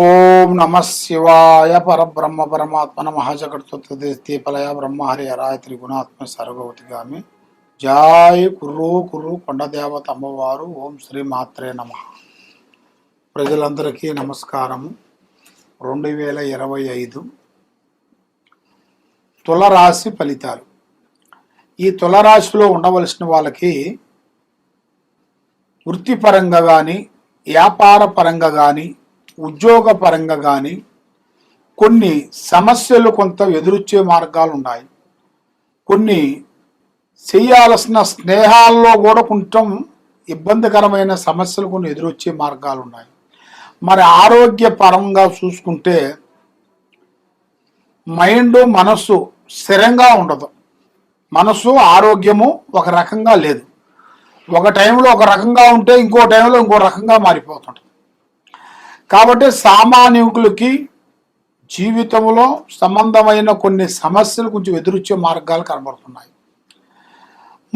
ఓం నమ శివాయ పరబ్రహ్మ పరమాత్మ నమః జగత్పలయ బ్రహ్మహరి హరాయ త్రిగుణాత్మ సర్వభౌతిగామి జాయ్ కుర్రు కుర్రు కొండదేవత అమ్మవారు. ఓం శ్రీ మాత్రే నమ. ప్రజలందరికీ నమస్కారము. 2025 తులరాశి ఫలితాలు. ఈ తులరాశిలో ఉండవలసిన వాళ్ళకి వృత్తిపరంగా కానీ వ్యాపార పరంగా కానీ ఉద్యోగ పరంగా కానీ కొన్ని సమస్యలు కొంత ఎదురొచ్చే మార్గాలు ఉన్నాయి. కొన్ని చేయాల్సిన స్నేహాల్లో కూడా కొంచెం ఇబ్బందికరమైన సమస్యలు కొన్ని ఎదురొచ్చే మార్గాలు ఉన్నాయి. మరి ఆరోగ్య పరంగా చూసుకుంటే మైండ్ మనస్సు స్థిరంగా ఉండదు. మనస్సు ఆరోగ్యము ఒక రకంగా లేదు. ఒక టైంలో ఒక రకంగా ఉంటే ఇంకో టైంలో ఇంకో రకంగా మారిపోతుంటుంది. కాబట్టి సామాన్యులకి జీవితంలో సంబంధమైన కొన్ని సమస్యలు కొంచెం ఎదురొచ్చే మార్గాలు కనబడుతున్నాయి.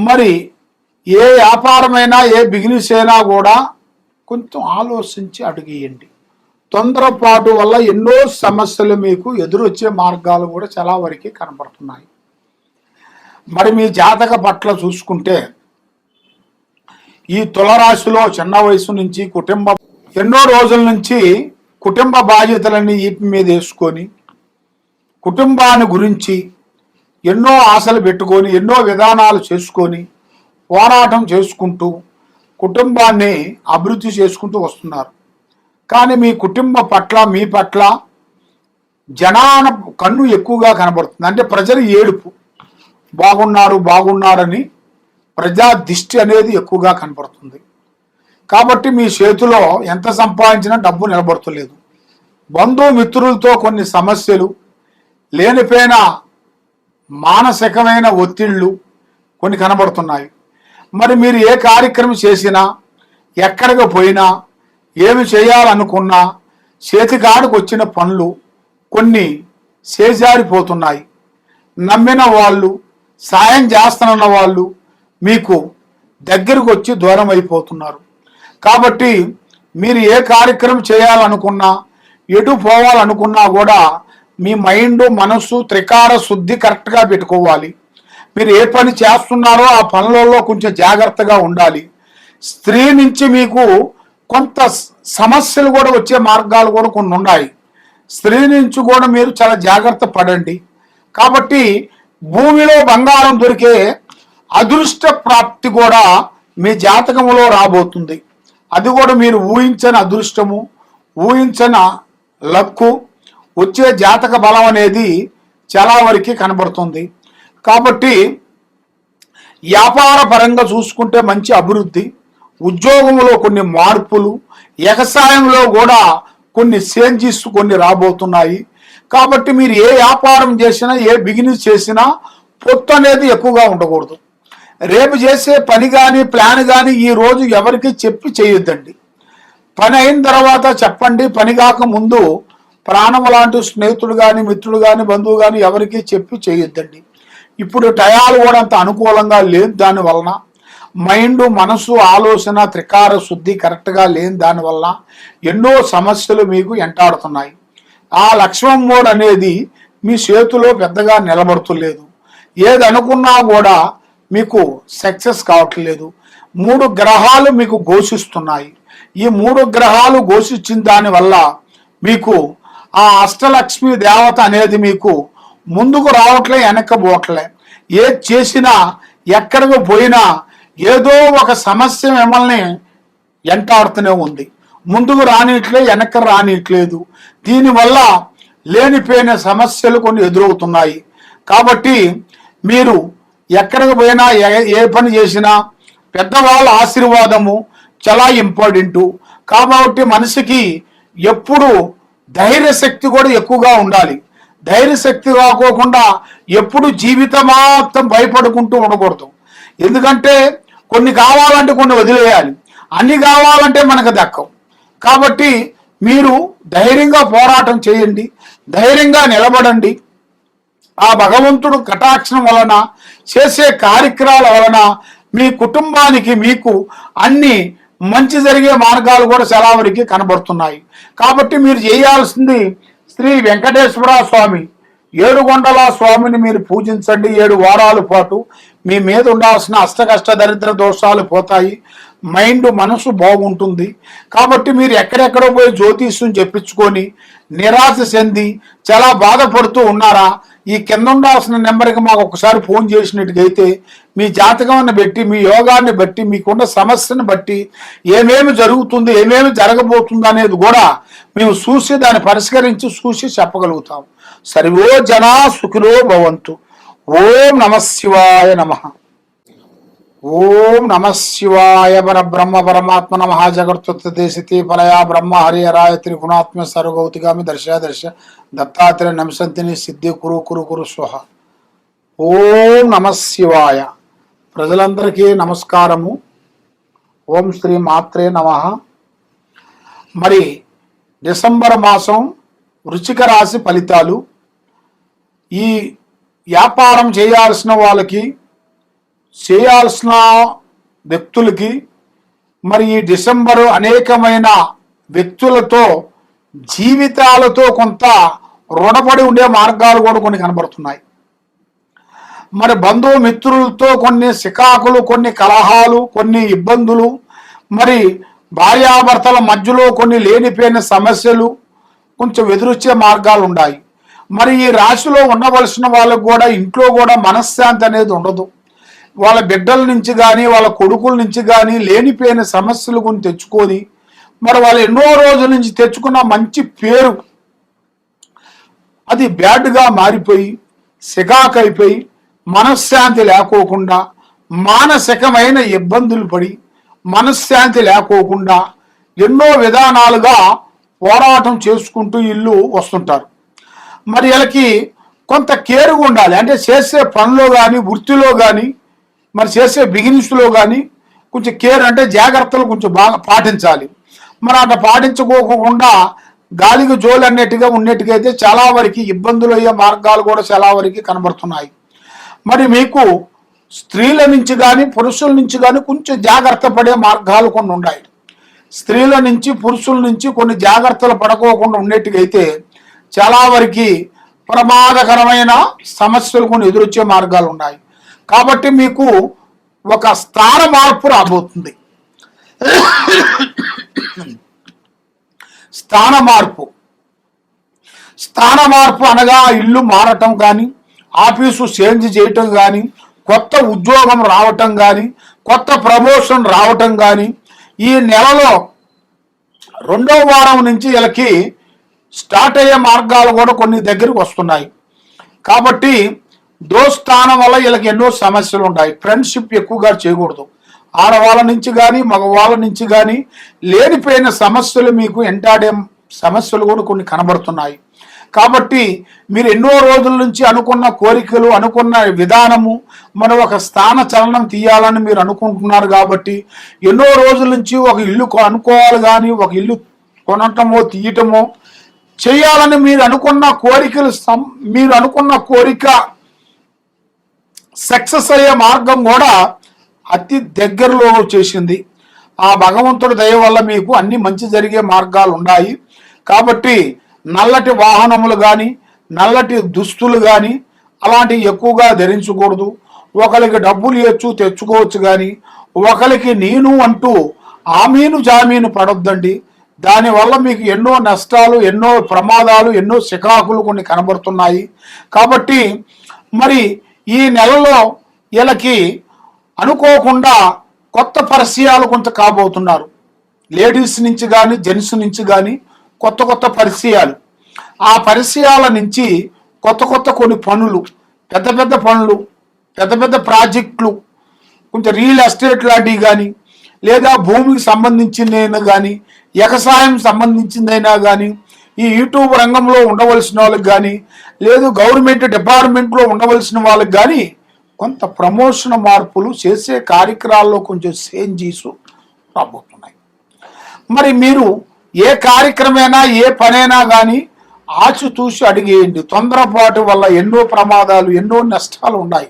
మరి ఏ వ్యాపారమైనా ఏ బిజినెస్ అయినా కూడా కొంచెం ఆలోచించి అడుగేయండి. తొందరపాటు వల్ల ఎన్నో సమస్యలు మీకు ఎదురొచ్చే మార్గాలు కూడా చాలా వరకు కనబడుతున్నాయి. మరి మీ జాతక పట్ల చూసుకుంటే ఈ తులరాశిలో చిన్న వయసు నుంచి ఎన్నో రోజుల నుంచి కుటుంబ బాధ్యతలన్నీ ఈపి మీద వేసుకొని కుటుంబాన్ని గురించి ఎన్నో ఆశలు పెట్టుకొని ఎన్నో విధానాలు చేసుకొని పోరాటం చేసుకుంటూ కుటుంబాన్ని అభివృద్ధి చేసుకుంటూ వస్తున్నారు. కానీ మీ కుటుంబ పట్ల మీ పట్ల జనాన కన్ను ఎక్కువగా కనబడుతుంది. అంటే ప్రజలు ఏడుపు, బాగున్నారని ప్రజా దిష్టి అనేది ఎక్కువగా కనబడుతుంది. కాబట్టి మీ చేతిలో ఎంత సంపాదించినా డబ్బు నిలబడతలేదు. బంధుమిత్రులతో కొన్ని సమస్యలు, లేనిపోయిన మానసికమైన ఒత్తిళ్లు కొన్ని కనబడుతున్నాయి. మరి మీరు ఏ కార్యక్రమం చేసినా ఎక్కడికి పోయినా ఏమి చేయాలనుకున్నా చేతికాడికి వచ్చిన పనులు కొన్ని చేజారిపోతున్నాయి. నమ్మిన వాళ్ళు, సాయం చేస్తానన్న వాళ్ళు మీకు దగ్గరకు వచ్చి దూరం అయిపోతున్నారు. కాబట్టి మీరు ఏ కార్యక్రమం చేయాలనుకున్నా ఎటు పోవాలనుకున్నా కూడా మీ మైండ్ మనస్సు త్రికార శుద్ధి కరెక్ట్గా పెట్టుకోవాలి. మీరు ఏ పని చేస్తున్నారో ఆ పనులలో కొంచెం జాగ్రత్తగా ఉండాలి. స్త్రీ నుంచి మీకు కొంత సమస్యలు కూడా వచ్చే మార్గాలు కూడా కొన్ని ఉన్నాయి. స్త్రీ నుంచి కూడా మీరు చాలా జాగ్రత్త పడండి. కాబట్టి భూమిలో బంగారం దొరికే అదృష్ట ప్రాప్తి కూడా మీ జాతకంలో రాబోతుంది. అది కూడా మీరు ఊహించని అదృష్టము, ఊహించని లక్కు వచ్చే జాతక బలం అనేది చాలా వరకు కనబడుతుంది. కాబట్టి వ్యాపార పరంగా చూసుకుంటే మంచి అభివృద్ధి, ఉద్యోగంలో కొన్ని మార్పులు, వ్యవసాయంలో కూడా కొన్ని చేంజెస్ కొన్ని రాబోతున్నాయి. కాబట్టి మీరు ఏ వ్యాపారం చేసినా ఏ బిజినెస్ చేసినా పొత్తు అనేది ఎక్కువగా ఉండకూడదు. రేపు చేసే పని కానీ ప్లాన్ కానీ ఈరోజు ఎవరికి చెప్పి చేయొద్దండి. పని అయిన తర్వాత చెప్పండి. పని కాక ముందు ప్రాణం లాంటి స్నేహితుడు కానీ మిత్రుడు కానీ బంధువు కానీ ఎవరికి చెప్పి చేయొద్దండి. ఇప్పుడు టయాలు కూడా అంత అనుకూలంగా లేదు. దానివలన మైండ్ మనసు ఆలోచన త్రికార శుద్ధి కరెక్ట్గా లేని దానివల్ల ఎన్నో సమస్యలు మీకు ఎంటాడుతున్నాయి. ఆ లక్ష్మం మోడ్ అనేది మీ చేతిలో పెద్దగా నిలబడుతులేదు. ఏది అనుకున్నా కూడా మీకు సక్సెస్ కావట్లేదు. 3 గ్రహాలు మీకు ఘోషిస్తున్నాయి. ఈ 3 గ్రహాలు ఘోషించిన దానివల్ల మీకు ఆ అష్టలక్ష్మి దేవత అనేది మీకు ముందుకు రావట్లే, వెనక్కపోవట్లే. ఏది చేసినా ఎక్కడికి పోయినా ఏదో ఒక సమస్య మిమ్మల్ని వెంటాడుతూనే ఉంది. ముందుకు రానిట్లే, వెనక్కి రానిట్లేదు. దీనివల్ల లేనిపోయిన సమస్యలు కొన్ని ఎదురవుతున్నాయి. కాబట్టి మీరు ఎక్కడికి పోయినా ఏ పని చేసినా పెద్దవాళ్ళ ఆశీర్వాదము చాలా ఇంపార్టెంటు. కాబట్టి మనిషికి ఎప్పుడు ధైర్యశక్తి కూడా ఎక్కువగా ఉండాలి. ధైర్యశక్తి కాకోకుండా ఎప్పుడు జీవితమాత్రం భయపడుకుంటూ ఉండకూడదు. ఎందుకంటే కొన్ని కావాలంటే కొన్ని వదిలేయాలి, అన్ని కావాలంటే మనకు దక్కవు. కాబట్టి మీరు ధైర్యంగా పోరాటం చేయండి, ధైర్యంగా నిలబడండి. ఆ భగవంతుడు కటాక్షం వలన చేసే కార్యక్రమాల వలన మీ కుటుంబానికి మీకు అన్ని మంచి జరిగే మార్గాలు కూడా చాలా వరకు కనబడుతున్నాయి. కాబట్టి మీరు చేయాల్సింది శ్రీ వెంకటేశ్వర స్వామి ఏడుగొండల స్వామిని మీరు పూజించండి. 7 వారాల పాటు మీ మీద ఉండాల్సిన అష్టకష్ట దరిద్ర దోషాలు పోతాయి. మనసు బాగుంటుంది. కాబట్టి మీరు ఎక్కడెక్కడో పోయి జ్యోతిష్యం చెప్పించుకొని నిరాశ చెంది చాలా బాధపడుతూ ఉన్నారా, ఈ కింద ఉండాల్సిన నెంబర్కి మాకు ఒకసారి ఫోన్ చేసినట్టుగైతే మీ జాతకాన్ని బట్టి, మీ యోగాన్ని బట్టి, మీకున్న సమస్యను బట్టి ఏమేమి జరుగుతుంది, ఏమేమి జరగబోతుంది అనేది కూడా మేము చూసి దాన్ని పరిష్కరించి చూసి చెప్పగలుగుతాం. సర్వో జనా సుఖినో భవంతు. ఓం నమః శివాయ నమః. ఓం నమః శివాయ పరబ్రహ్మ పరమాత్మ నమః. జగత్తుత్తితి పరయా బ్రహ్మ హరిహరాయ త్రిగుణాత్మ సర్వగౌతిగామి దర్శ దత్తాత్రేయ నమసంతిని సిద్ధి కురు కురు కురు స్వహ. ఓం నమః శివాయ. ప్రజలందరికీ నమస్కారము. ఓం శ్రీ మాత్రే నమః. మరి డిసెంబర్ మాసం వృశ్చిక రాశి ఫలితాలు. ఈ వ్యాపారం చేయాల్సిన వాళ్ళకి, చేయాల్సిన వ్యక్తులకి మరి ఈ డిసెంబరు అనేకమైన వ్యక్తులతో జీవితాలతో కొంత రుణపడి ఉండే మార్గాలు కూడా కొన్ని కనబడుతున్నాయి. మరి బంధుమిత్రులతో కొన్ని సికాకులు, కొన్ని కలహాలు, కొన్ని ఇబ్బందులు, మరి భార్యాభర్తల మధ్యలో కొన్ని లేనిపోయిన సమస్యలు కొంచెం ఎదురొచ్చే మార్గాలు ఉన్నాయి. మరి ఈ రాశిలో ఉండవలసిన వాళ్ళకు కూడా ఇంట్లో కూడా మనశ్శాంతి అనేది ఉండదు. వాళ్ళ బిడ్డల నుంచి కానీ వాళ్ళ కొడుకుల నుంచి కానీ లేనిపోయిన సమస్యలు కొని తెచ్చుకొని మరి వాళ్ళు ఎన్నో రోజుల నుంచి తెచ్చుకున్న మంచి పేరు అది బ్యాడ్గా మారిపోయి సికాకైపోయి మనశ్శాంతి లేకోకుండా మానసికమైన ఇబ్బందులు పడి మనశ్శాంతి లేకోకుండా ఎన్నో విధానాలుగా పోరాటం చేసుకుంటూ ఇల్లు వస్తుంటారు. మరి వీళ్ళకి కొంత కేర్గా ఉండాలి. అంటే చేసే పనిలో కానీ వృత్తిలో కానీ మరి చేసే బిగినింగ్స్లో కానీ కొంచెం కేర్ అంటే జాగ్రత్తలు కొంచెం బాగా పాటించాలి. మరి అట్లా పాటించుకోకుండా గాలికి జోలు అన్నట్టుగా ఉన్నట్టుగైతే చాలా వరకు ఇబ్బందులు అయ్యే మార్గాలు కూడా చాలా వరకు కనబడుతున్నాయి. మరి మీకు స్త్రీల నుంచి కానీ పురుషుల నుంచి కానీ కొంచెం జాగ్రత్త పడే మార్గాలు కొన్ని ఉన్నాయి. స్త్రీల నుంచి పురుషుల నుంచి కొన్ని జాగ్రత్తలు పడుకోకుండా ఉండేట్టుగైతే చాలా వరకు ప్రమాదకరమైన సమస్యలు కొన్ని ఎదురొచ్చే మార్గాలు ఉన్నాయి. కాబట్టి మీకు ఒక స్థాన మార్పు రాబోతుంది. స్థాన మార్పు అనగా ఇల్లు మారటం కానీ, ఆఫీసు చేంజ్ చేయటం కానీ, కొత్త ఉద్యోగం రావటం కానీ, కొత్త ప్రమోషన్ రావటం కానీ, ఈ నెలలో 2వ వారం నుంచి వీళ్ళకి స్టార్ట్ అయ్యే మార్గాలు కూడా కొన్ని దగ్గరికి వస్తున్నాయి. కాబట్టి దోస్తానం వల్ల వీళ్ళకి ఎన్నో సమస్యలు ఉంటాయి. ఫ్రెండ్షిప్ ఎక్కువగా చేయకూడదు. ఆడవాళ్ళ నుంచి కానీ మగవాళ్ళ నుంచి కానీ లేనిపోయిన సమస్యలు మీకు ఎంటాడే సమస్యలు కూడా కొన్ని కనబడుతున్నాయి. కాబట్టి మీరు ఎన్నో రోజుల నుంచి అనుకున్న కోరికలు, అనుకున్న విధానము, మనం ఒక స్థాన చలనం తీయాలని మీరు అనుకుంటున్నారు. కాబట్టి ఎన్నో రోజుల నుంచి ఒక ఇల్లు అనుకోవాలి కానీ ఒక ఇల్లు కొనటమో తీయటమో చేయాలని మీరు అనుకున్న కోరిక సక్సెస్ అయ్యే మార్గం కూడా అతి దగ్గరలో చేసింది. ఆ భగవంతుడి దయ వల్ల మీకు అన్ని మంచి జరిగే మార్గాలు ఉన్నాయి. కాబట్టి నల్లటి వాహనములు కానీ నల్లటి దుస్తులు కానీ అలాంటివి ఎక్కువగా ధరించకూడదు. ఒకరికి డబ్బులు ఇవ్వచ్చు తెచ్చుకోవచ్చు కానీ ఒకరికి నేను అంటూ ఆమీను జామీను పడొద్దండి. దానివల్ల మీకు ఎన్నో నష్టాలు, ఎన్నో ప్రమాదాలు, ఎన్నో సికాకులు కొన్ని కనబడుతున్నాయి. కాబట్టి మరి ఈ నెలలో వీళ్ళకి అనుకోకుండా కొత్త పరిచయాలు కొంత కాబోతున్నారు. లేడీస్ నుంచి కానీ జెంట్స్ నుంచి కానీ కొత్త పరిచయాలు. ఆ పరిచయాల నుంచి కొత్త కొన్ని పనులు, పెద్ద పనులు, పెద్ద ప్రాజెక్టులు, కొంచెం రియల్ ఎస్టేట్ లాంటివి కానీ, లేదా భూమికి సంబంధించిందైనా కానీ, వ్యవసాయం సంబంధించిందైనా కానీ, ఈ యూట్యూబ్ రంగంలో ఉండవలసిన వాళ్ళకి కానీ, లేదు గవర్నమెంట్ డిపార్ట్మెంట్లో ఉండవలసిన వాళ్ళకి కానీ కొంత ప్రమోషన్ మార్పులు చేసే కార్యక్రమాల్లో కొంచెం చేంజెస్ రాబోతున్నాయి. మరి మీరు ఏ కార్యక్రమైనా ఏ పనైనా కానీ ఆచితూసి అడిగేయండి. తొందరపాటు వల్ల ఎన్నో ప్రమాదాలు, ఎన్నో నష్టాలు ఉన్నాయి.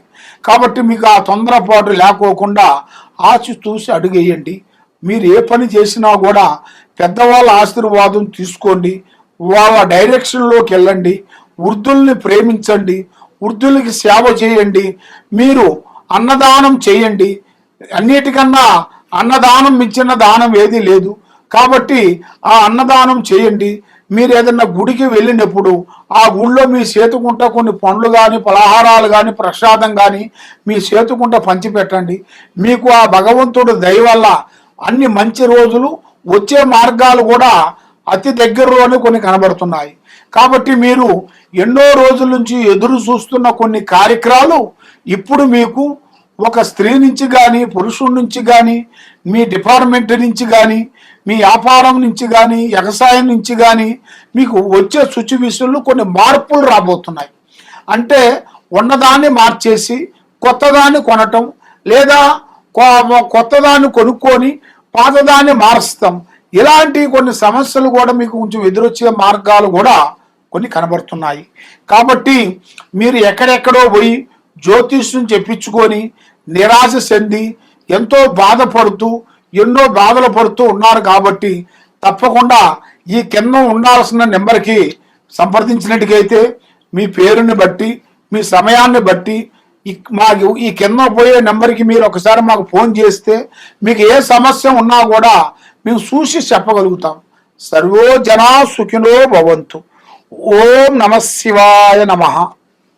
కాబట్టి మీకు ఆ తొందరపాటు లేకోకుండా ఆచితూసి అడిగేయండి. మీరు ఏ పని చేసినా కూడా పెద్దవాళ్ళ ఆశీర్వాదం తీసుకోండి, వాళ్ళ డైరెక్షన్లోకి వెళ్ళండి, వృద్ధుల్ని ప్రేమించండి, వృద్ధులకి సేవ చేయండి, మీరు అన్నదానం చేయండి. అన్నిటికన్నా అన్నదానం మించిన దానం ఏదీ లేదు. కాబట్టి ఆ అన్నదానం చేయండి. మీరు ఏదన్నా గుడికి వెళ్ళినప్పుడు ఆ గుడిలో మీ చేతుకుంట కొన్ని పండ్లు కానీ, పలహారాలు కానీ, ప్రసాదం కానీ మీ చేతుకుంట పంచిపెట్టండి. మీకు ఆ భగవంతుడు దయ వల్ల అన్ని మంచి రోజులు, వచ్చే మార్గాలు కూడా అతి దగ్గరలోనే కొన్ని కనబడుతున్నాయి. కాబట్టి మీరు ఎన్నో రోజుల నుంచి ఎదురు చూస్తున్న కొన్ని కార్యక్రమాలు ఇప్పుడు మీకు ఒక స్త్రీ నుంచి కానీ, పురుషుడి నుంచి కానీ, మీ డిపార్ట్మెంట్ నుంచి కానీ, మీ వ్యాపారం నుంచి కానీ, వ్యవసాయం నుంచి కానీ మీకు వచ్చే సిచ్యువేషన్లు కొన్ని మార్పులు రాబోతున్నాయి. అంటే ఉన్నదాన్ని మార్చేసి కొత్తదాన్ని కొనటం, లేదా కొత్తదాన్ని కొనుక్కొని పాతదాన్ని మారుస్తాం. ఇలాంటి కొన్ని సమస్యలు కూడా మీకు కొంచెం ఎదురొచ్చే మార్గాలు కూడా కొన్ని కనబడుతున్నాయి. కాబట్టి మీరు ఎక్కడెక్కడో పోయి జ్యోతిష్యం చెప్పించుకొని నిరాశ చెంది ఎంతో బాధపడుతూ ఎన్నో బాధలు పడుతూ ఉన్నారు. కాబట్టి తప్పకుండా ఈ కింద ఉండాల్సిన నెంబర్కి సంప్రదించినట్టుగైతే మీ పేరుని బట్టి, మీ సమయాన్ని బట్టి మాకు ఈ కింద పోయే నెంబర్కి మీరు ఒకసారి మాకు ఫోన్ చేస్తే మీకు ఏ సమస్య ఉన్నా కూడా మేము చూసి చెప్పగలుగుతాం. సర్వో జనా సుఖినో భవంతు. ఓం నమ శివాయ నమః.